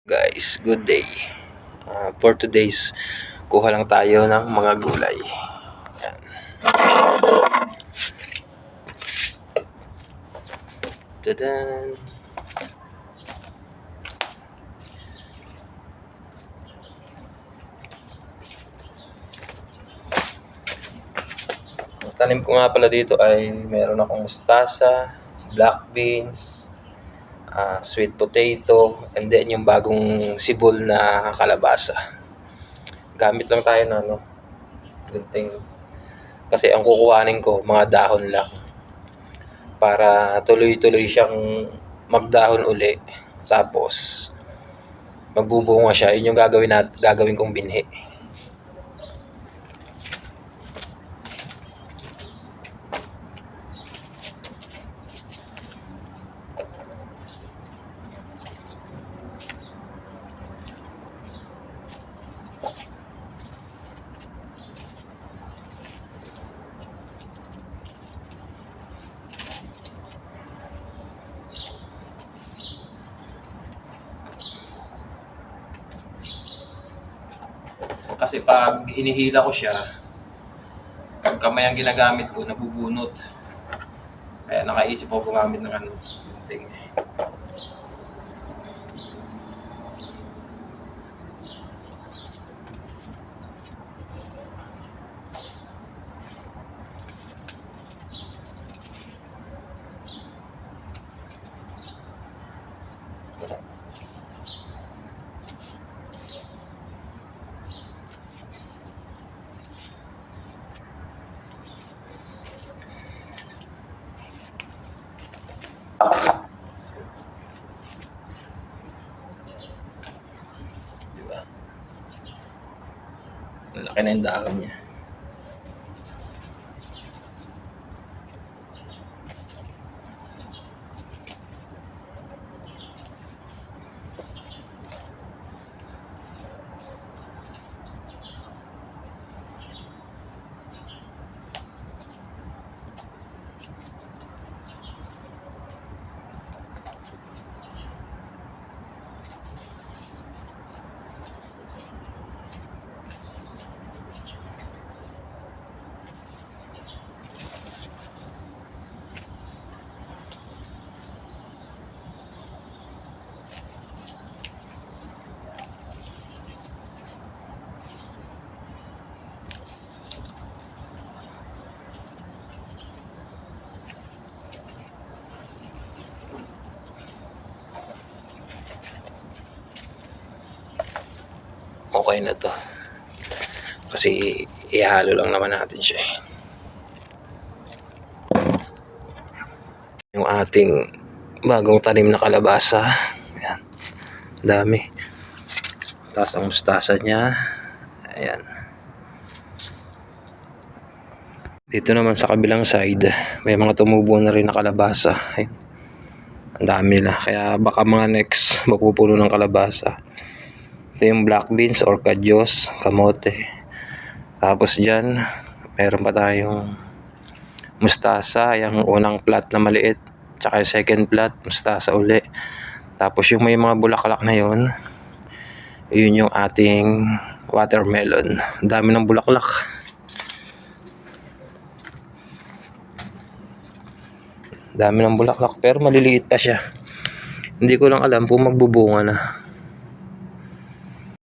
Guys, good day. For today's, kuha lang tayo ng mga gulay. Yan. Tadan! Ang tanim ko nga pala dito ay meron akong mustasa, black beans, sweet potato, and then yung bagong sibol na kalabasa. Gamit lang tayo na gunting. Kasi ang kukuhanin ko, mga dahon lang. Para tuloy-tuloy siyang magdahon uli. Tapos, magbubunga siya. Yun yung gagawin kong binhi. Kasi pag hinihila ko siya, pag kamay ang ginagamit ko, nabubunot. Kaya nakaisip ako gumamit ng gunting. Diba? Ang laki na yung dahon niya. Okay na to. Kasi ihalo lang naman natin siya. Yung ating bagong tanim na kalabasa. Ayan. Dami. Tapos ang mustasa niya. Ayan. Dito naman sa kabilang side, may mga tumubo na rin na kalabasa. Ayan. Ang dami na. Kaya baka mga next mapupuno ng kalabasa. Ito yung black beans or kadyos, kamote. Tapos dyan, meron pa tayong mustasa, yung unang plat na maliit. Tsaka yung second plat, mustasa uli. Tapos yung may mga bulaklak na yun yung ating watermelon. Ang dami ng bulaklak. Dami ng bulaklak pero maliliit pa siya. Hindi ko lang alam kung magbubunga na.